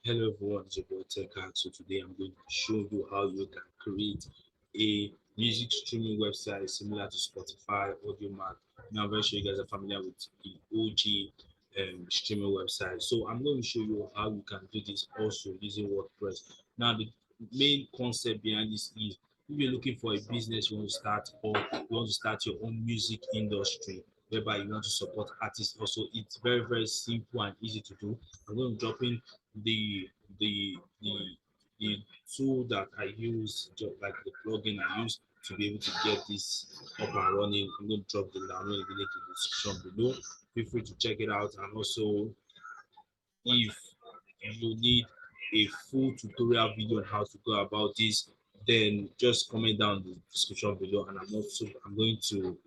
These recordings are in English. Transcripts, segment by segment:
Hello everyone, it's your boy Tech. So today I'm going to show you how you can create a music streaming website similar to Spotify, AudioMac. Now I'm very sure you guys are familiar with the OG streaming website. So I'm going to show you how you can do this also using WordPress. Now the main concept behind this is if you're looking for a business you want to start or you want to start your own music industry whereby you want to support artists also, it's very simple and easy to do. I'm going to drop in the the the the tool that I use, just like the plugin I use to be able to get this up and running. I'm going to drop the download the link in the description below. Feel free to check it out. And also, if you need a full tutorial video on how to go about this, then just comment down the description below. And I'm going to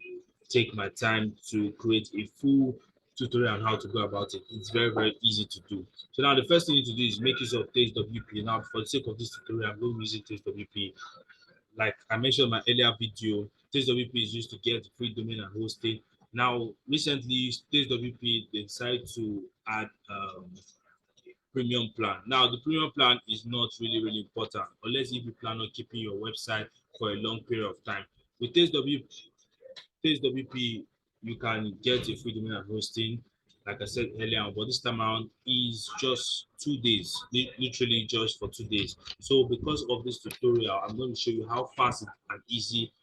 take my time to create a full tutorial on how to go about it. It's very easy to do. So now the first thing you need to do is make use of tastewp. Now for the sake of this tutorial, I'm going to use tastewp. Like I mentioned in my earlier video, tastewp is used to get free domain and hosting. Now recently tastewp they decided to add premium plan. Now the premium plan is not really important unless if you plan on keeping your website for a long period of time. With tastewp, you can get a free domain and hosting, like I said earlier, but this time around is just 2 days, literally just for 2 days. So because of this tutorial, I'm going to show you how fast and easy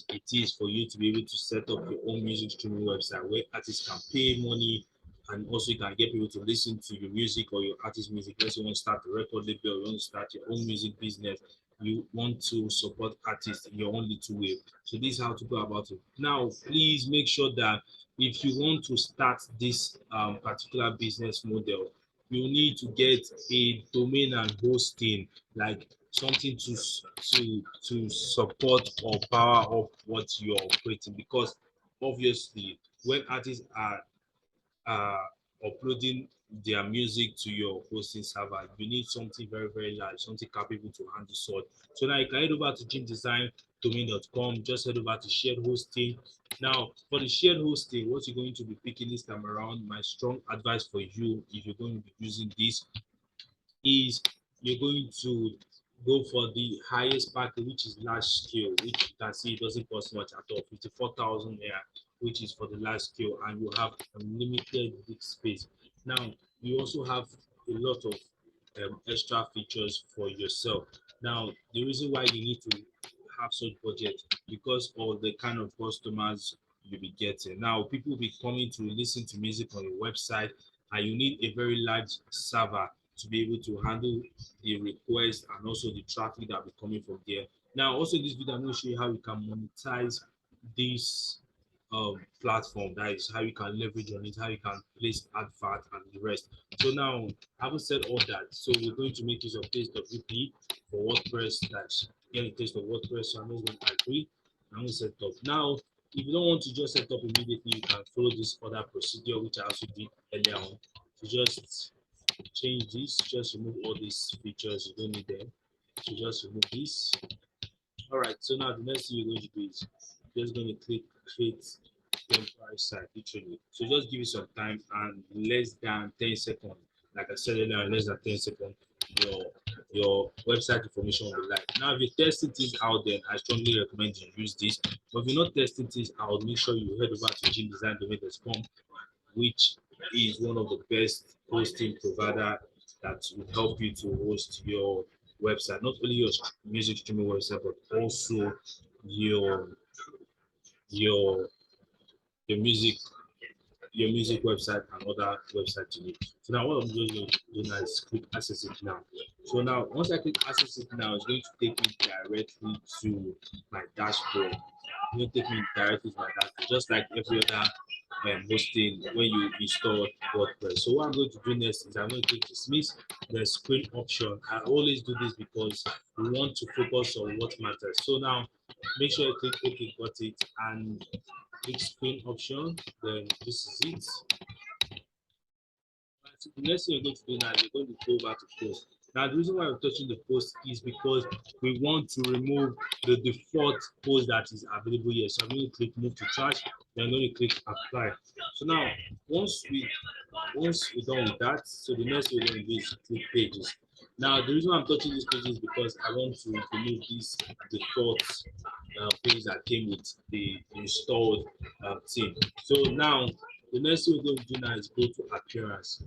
it is for you to be able to set up your own music streaming website where artists can pay money and also you can get people to listen to your music or your artist music. Let's say you want to start a record label, you want to start your own music business, you want to support artists in your own little way. So this is how to go about it. Now, please make sure that if you want to start this particular business model, you need to get a domain and hosting, like something to support or power up what you're operating, because obviously when artists are uploading their music to your hosting server, you need something very large, something capable to handle sort. So now you can head over to gymdesigndomain.com, just head over to shared hosting. Now for the shared hosting, what you're going to be picking this time around, my strong advice for you if you're going to be using this is you're going to go for the highest package, which is large scale, which you can see it doesn't cost much at all, 54,000 naira, which is for the large scale, and you have unlimited disk space. Now, you also have a lot of extra features for yourself. Now, the reason why you need to have such budget because of the kind of customers you'll be getting. Now, people will be coming to listen to music on your website, and you need a very large server to be able to handle the request and also the traffic that will be coming from there. Now, also in this video, I'm going to show you how you can monetize this platform. That is how you can leverage on it, how you can place advert and the rest. So now, having said all that, so we're going to make use of tastewp for WordPress. That's get a taste of WordPress. So I'm not going to agree. I'm going to set up. Now, if you don't want to just set up immediately, you can follow this other procedure, which I also did earlier on. So just change this, just remove all these features, you don't need them. So just remove this. All right, so now the next thing you're going to do is just going to click create temporary site, literally. So just give it some time, and less than 10 seconds, like I said earlier, in less than 10 seconds, your your website information will be live. Now if you're testing things out, then I strongly recommend you use this. But if you're not testing things out, make sure you head over to gymdesigndomain.com, which is one of the best hosting provider that will help you to host your website, not only your music streaming website, but also your your your music your music website and other websites you need. So now what I'm just going to do now is click access it now. So now once I click access it now, it's going to take me directly to my dashboard. It's going to take me directly to my dashboard, just like every other hosting when you install WordPress. So what I'm going to do next is I'm going to click dismiss the screen option. I always do this because we want to focus on what matters. So now make sure you click OK, got it, and click screen option. Then this is it. So the next thing you're going to do now is you're going to go over to post. Now, the reason why I'm touching the post is because we want to remove the default post that is available here. So I'm going to click move to trash, then I'm going to click apply. So now, once we we're done with that, so the next we're going to do is click pages. Now, the reason I'm touching these pages is because I want to remove this default page that came with the installed theme. So now, the next thing we're going to do now is go to appearance.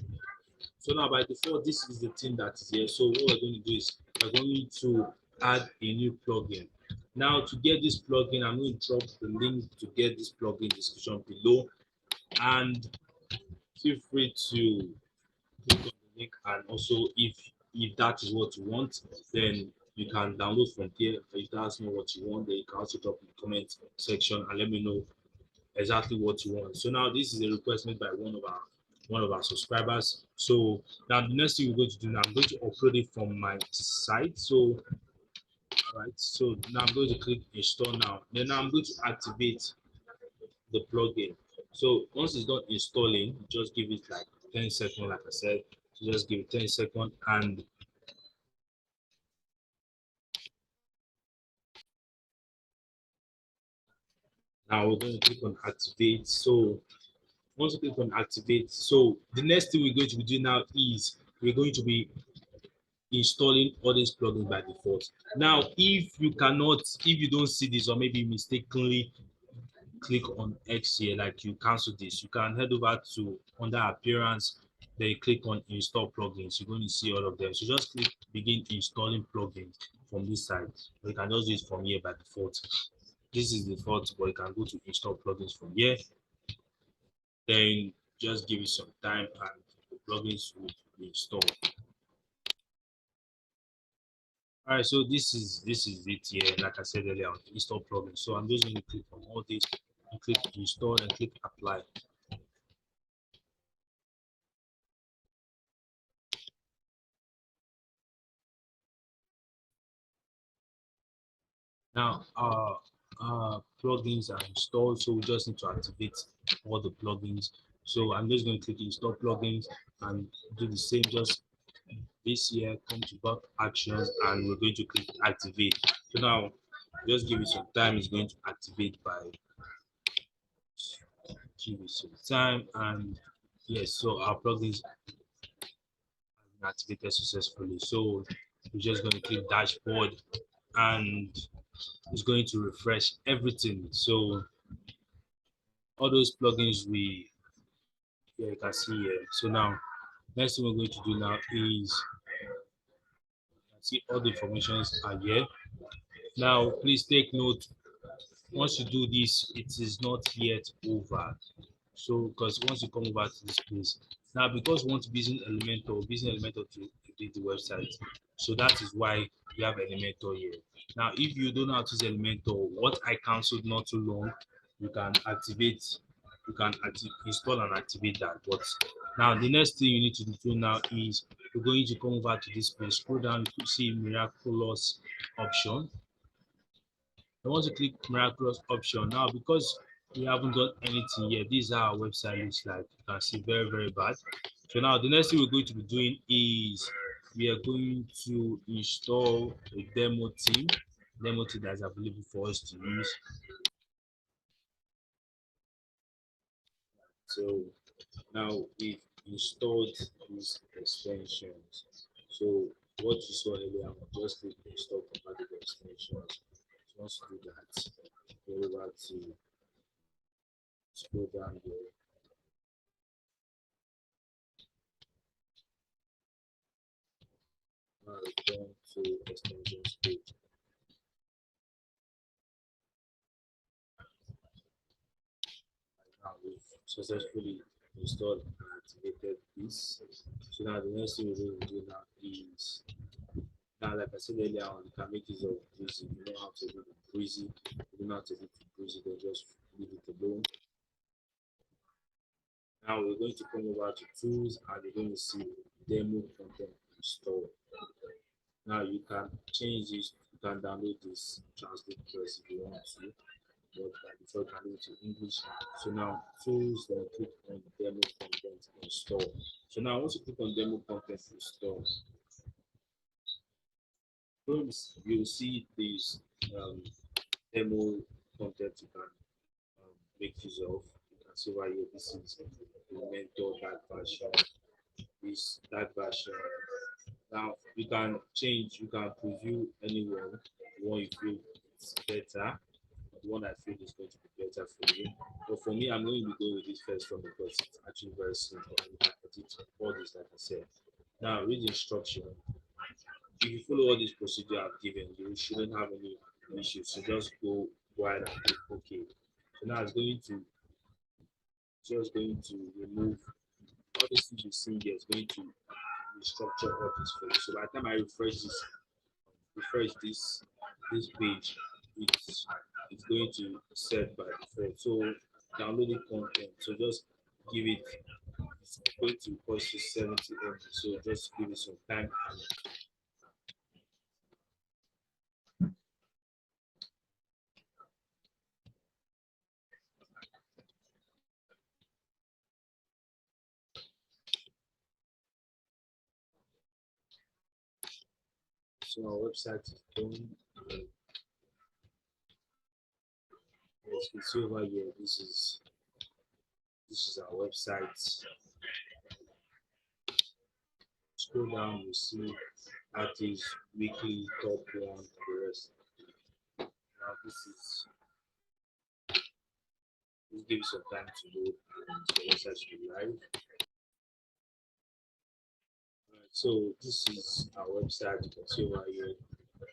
So now by default, this is the thing that is here. So what we're going to do is we're going to add a new plugin. Now to get this plugin, I'm going to drop the link to get this plugin description below, and feel free to click on the link. And also, if that is what you want, then you can download from there. If that's not what you want, then you can also drop in the comment section and let me know exactly what you want. So now this is a request made by one of our subscribers. So now the next thing we're going to do now, I'm going to upload it from my site. So all right, so now I'm going to click install now. Then now I'm going to activate the plugin. So once it's done installing, just give it like 10 seconds, like I said. So just give it 10 seconds, and now we're going to click on activate. So once you click on activate, so the next thing we're going to be doing now is we're going to be installing all these plugins by default. Now, if you don't see this, or maybe you mistakenly click on X here, like you cancel this, you can head over to under appearance, then you click on install plugins. You're going to see all of them. So just click begin installing plugins from this side. You can just do it from here by default. This is the default, but you can go to install plugins from here. Then just give it some time and the plugins will be installed. All right, so this is it here. Like I said earlier, install plugin. So I'm just going to click on all this and click install and click apply. Now plugins are installed, so we just need to activate all the plugins. So I'm just going to click install plugins and do the same. Just this here, come to back actions, and we're going to click activate. So now just give it some time. It's going to activate by give it some time, and yes, so our plugins activated successfully. So we're just going to click dashboard, and it's going to refresh everything. So all those plugins we you can see here. So now next thing we're going to do now is see all the informations are here. Now please take note, once you do this, it is not yet over. So because once you come over to this place, now because we want to be using Elementor to update the website, so that is why we have Elementor here. Now if you don't know how to use Elementor, what I cancelled not too long, you can activate, install and activate that. But now the next thing you need to do now is you're going to come over to this place, scroll down, you see miraculous option. I want to click miraculous option now because we haven't done anything yet. This is how our website looks like. You can see very bad. So now the next thing we're going to be doing is we are going to install a demo team that is available for us to use. So now we've installed these extensions. So what you saw earlier, just click install compatible extensions. So once you do that, go over to scroll down here. Now return to extensions page. Now we've successfully installed and activated this. So now the next thing we're going to do now is, now like I said earlier on, you can make use of Breezy. You don't have to do Breezy. You don't have to do Breezy, then just leave it alone. Now we're going to come over to tools, and you're going to see demo content install. Now you can change this, you can download this translate press if you want to, but by default can do it to English. So now tools, then click on demo content install. So now once you click on demo content install, you'll see these demo content you can make use of. You can see right here. This is Elementor that version. This that version. Now you can change. You can preview anyone. The one you feel is better. The one I feel is going to be better for you. But for me, I'm going to go with this first one because it's actually very simple and you can edit all this, like I said. Now, read the instruction. If you follow all this procedure I've given, you shouldn't have any issues. So just go while and click OK. So now it's going to just going to remove all these things you see here. It's going to restructure all this for you. So by the time I refresh this page, it's going to set by default. So downloading content. So just give it. It's going to cost you 70 MB. So just give it some time. So our website is done. As you can see over here, this is our website. Scroll down, you see artists, weekly, top one, and the rest. Now this gives you some time to load and the website should be live. So this is our website. You can see over here.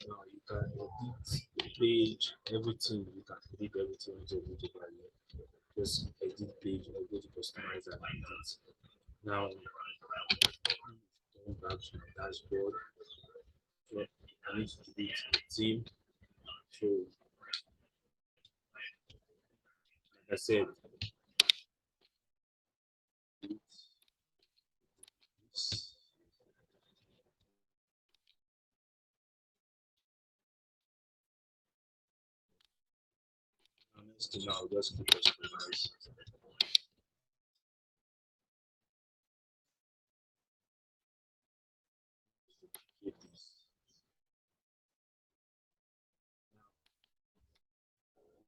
Now you can edit the page, everything. You can edit everything into over here. Just edit page or go to customize and edit. Now going back to my dashboard. So I need to delete the theme. So like I said, delete this. And next thing I'll just click customize. Keep this.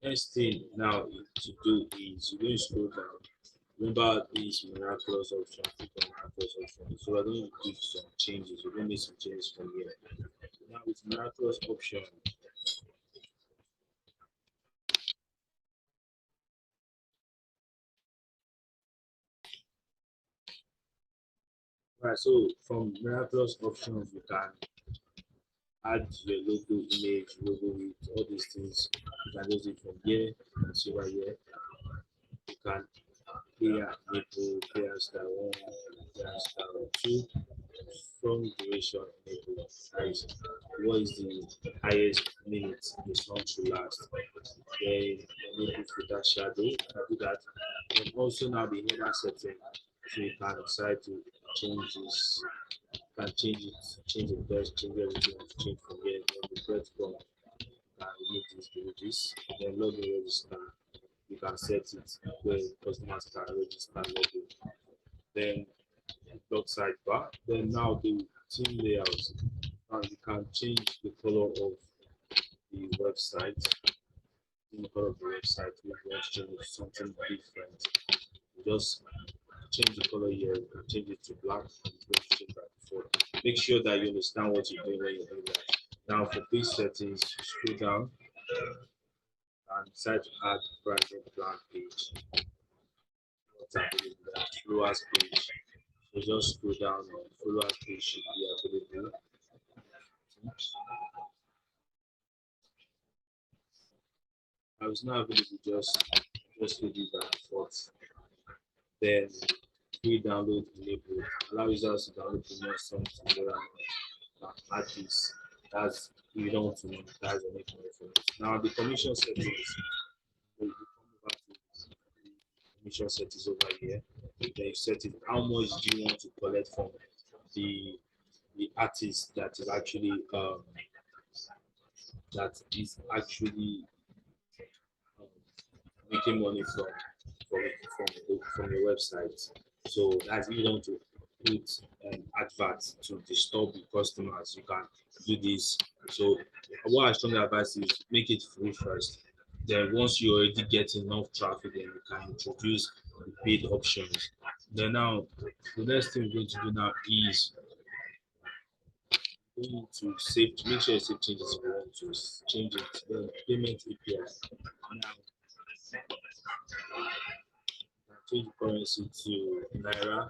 Next thing now to do is you're going to scroll down. Remember this miraculous option, click on miraculous option. So we're going to do some changes. We're going to make some changes from here. Now with miraculous option, right? So from miraculous options, you can add your logo, image, logo with all these things. You can use it from here. You can see right here. You can player enable, player style one, player style two, strong duration enable. That is what is the highest minutes the song should last. Then enable filter shadow. You can do that. Then also now the header setting. So you can decide to change this. You can change it, change the text, change everything to change from here. Then the breadcrumb, you can remove this, remove this. Then login register. You can set it where customers can register login. Then blog sidebar. Then now the theme layout. Now you can change the color of the website. In the color of the website, if you want to change it to something different, you just change the color here. You can change it to black. And it's going to change by default. Make sure that you understand what you're doing when you're doing that. Now for page settings, scroll down and decide to add pricing plan page. What's available there? Followers page. So just scroll down and followers page should be available. I was not available, just leave it by default. Then free download enable. Allow users to download premium songs to their artists. That's you don't want to monetize or make money from it. Now the commission settings. We come over to the commission settings over here. Then you set it. How much do you want to collect from the artist that is actually um, making money from from your website. So that's you don't to put adverts to disturb the customers. You can do this. So what I strongly advise is make it free first. Then once you already get enough traffic, then you can introduce the paid options. Then now the next thing we're going to do now is we need to save to make sure you save changes if you want to change it. Then payment API. Now change the currency to Naira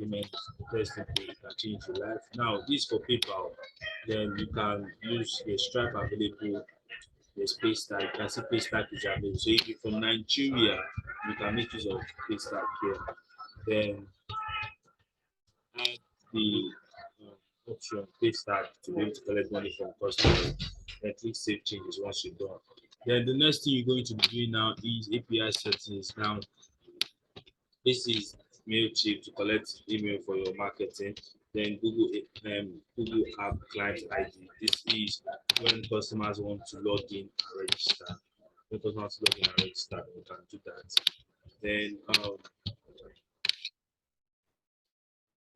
payment first you can change your life. Now this for PayPal. Then you can use the Stripe available. There's Paystack. You can see Paystack is available. So if you're from Nigeria, you can make use of Paystack here. Then add the option Paystack to be able to collect money from customers. Then click Save Changes once you're done. Then the next thing you're going to be doing now is API settings. Now this is Mailchimp to collect email for your marketing. Then Google App Client ID. This is when customers want to log in and register. When customers log in and register, you can do that. Then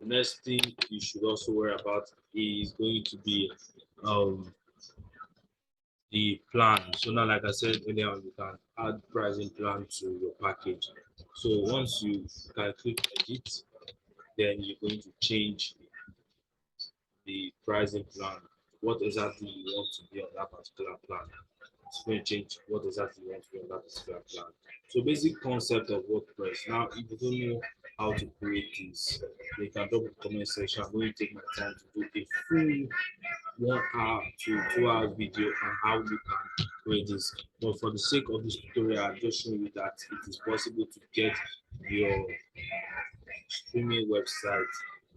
the next thing you should also worry about is going to be um, the plan. So now, like I said earlier, you can add pricing plan to your package. So once you can click edit, then you're going to change the pricing plan. What exactly you want to be on that particular plan. It's going to change what exactly you want to be on that particular plan. So basic concept of WordPress. Now, if you don't know how to create this, you can drop in the comment section. I'm going to take my time to do a full 1 hour to 2 hours video on how you can create this. But for the sake of this tutorial, I'm just showing you that it is possible to get your streaming website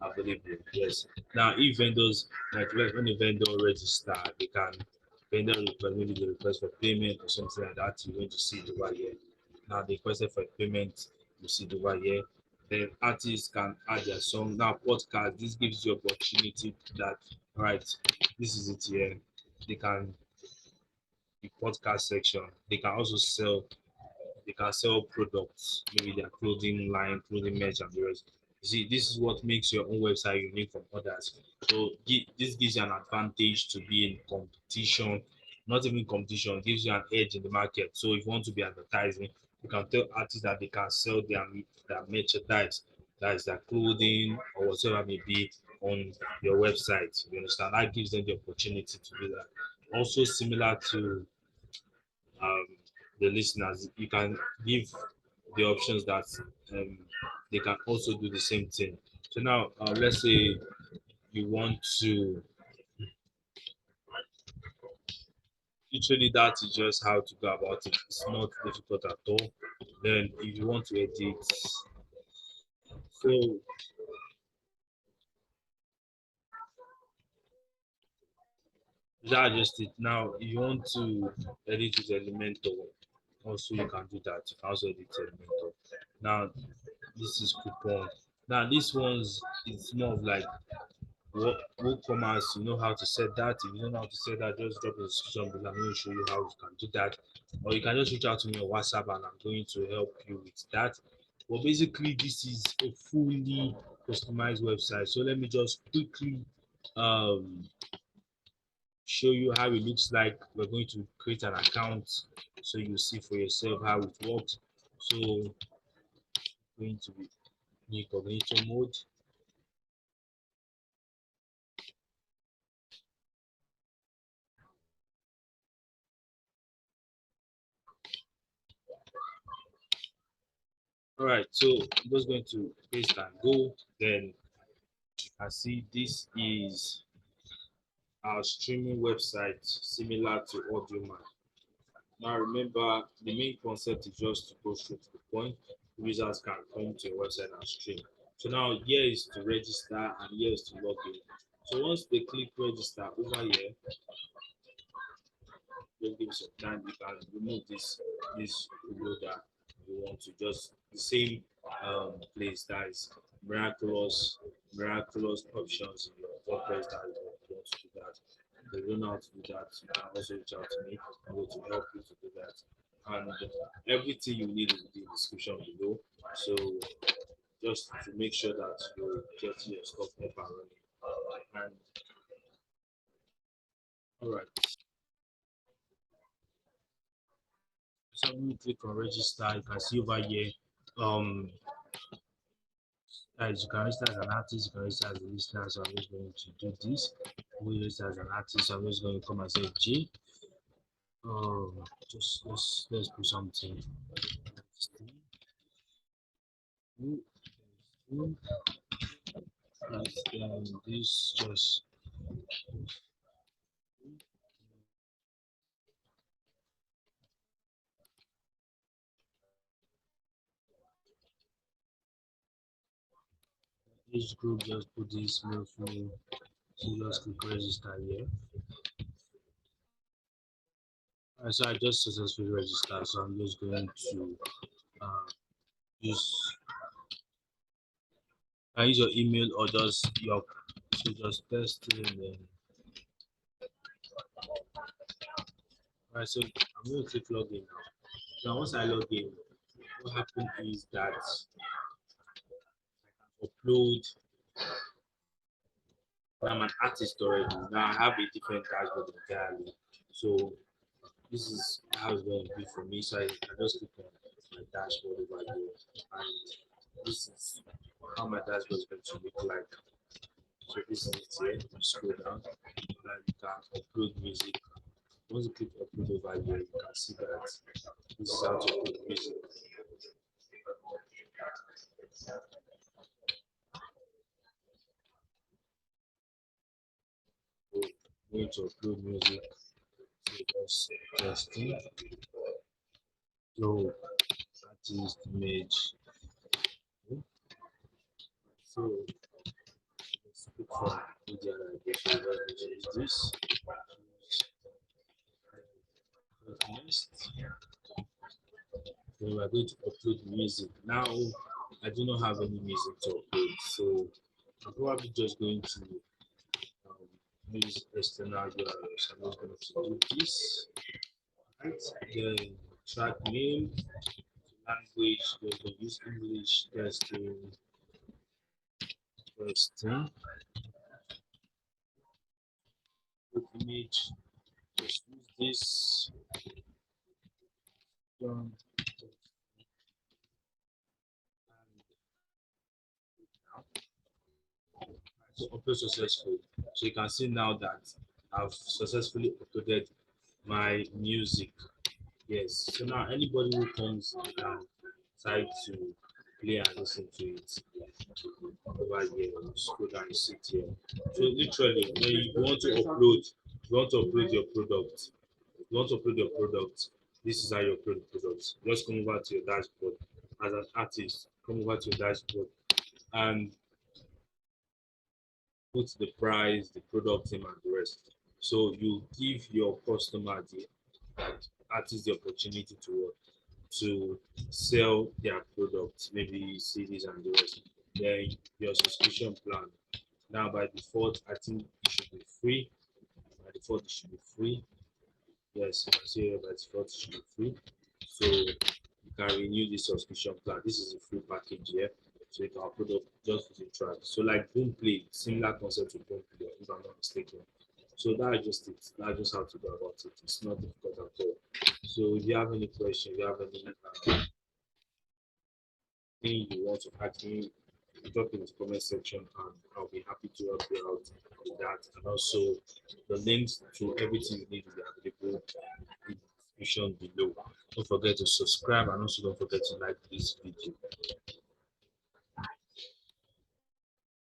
available. Yes. Now, if vendors like when a vendor register, they can vendor request maybe they request for payment or something like that. You're going to see it over here. Now, they requested for payment. You see it over here. Then artists can add their song. Now, podcast. This gives you opportunity that right. This is it here. They can the podcast section. They can sell products, maybe their clothing line, clothing merch, and the rest. You see, this is what makes your own website unique from others. So this gives you an advantage to be in competition, not even competition, gives you an edge in the market. So if you want to be advertising, you can tell artists that they can sell their merchandise, that is their clothing or whatever may be on your website. You understand? That gives them the opportunity to do that. Also similar to um, the listeners, you can give the options that um, they can also do the same thing. So now, let's say you want to, literally that is just how to go about it. It's not difficult at all. Then if you want to edit, so that's just it. Now, if you want to edit with Elementor, also you can do that. You can also edit Elementor. Now, this is coupon. Now, this one's it's more of like WooCommerce, you know how to set that. If you don't know how to set that, just drop a description below. I'm going to show you how you can do that. Or you can just reach out to me on WhatsApp and I'm going to help you with that. But basically, this is a fully customized website. So let me just quickly um, show you how it looks like. We're going to create an account so you see for yourself how it works. So going to be incognito mode. All right, so I'm just going to paste and go. Then you can see this is our streaming website similar to AudioMac. Now remember, the main concept is just to go straight to the point. Users can come to your website and stream. So now here is to register and here is to log in. So once they click register over here, just give some time, you can remove this loader. You want to just the same place that is miraculous options in your WordPress that you want to do that. If you don't know how to do that, you can also reach out to me. I'm going to help you to do that. And everything you need is in the description below. So just to make sure that you get your stuff up and running. And all right, so when you click on register, you can see over here, um, as you can register as an artist, you can register as a listener. So I'm just going to do this. We register as an artist. So I'm just going to come and say G. Oh, just let's put something. This just this group just put this mail through. So just click register here. So I just successfully registered. So I'm just going to use use your email or just your so just test it and then right. So I'm going to click login now. Now once I log in, what happened is that upload. I'm an artist already. Now I have a different dashboard entirely. So this is how it's going to be for me. So I just click on my dashboard over here, and this is how my dashboard is going to look like. So this is it here. You scroll down, and you can upload music. Once you click upload over here, you can see that this is how to upload music. So going to upload music. So just testing. So artist image. Okay. So let's look for media navigation. Let's use this. Next, then we are going to upload music. Now, I do not have any music to upload, so I'm probably just going to use external URLs. I'm just going to do this. Right. Then track name, language, we're going to use English, testing, image, just use this. Um, so upload successful. So you can see now that I've successfully uploaded my music. Yes. So now anybody who comes and try to play and listen to it over here, scroll down and sit here. So literally, when you want to upload, you want to upload your product. You want to upload your product. This is how you upload the product. Just come over to your dashboard as an artist. Come over to your dashboard and put the price, the product name, and the rest. So you give your customer the artist the opportunity to sell their products, maybe CDs and the rest. Then your subscription plan. Now by default, I think it should be free. By default, it should be free. Yes, you can see here by default it should be free. So you can renew this subscription plan. This is a free package here. So you can upload up just with a track. So like Boomplay, similar concept to Boomplay, if I'm not mistaken. So that's just it. That's just how to go about it. It's not difficult at all. So if you have any question, if you have any thing you want to ask me, drop in the comment section and I'll be happy to help you out with that. And also the links to everything you need will be available in the description below. Don't forget to subscribe and also don't forget to like this video.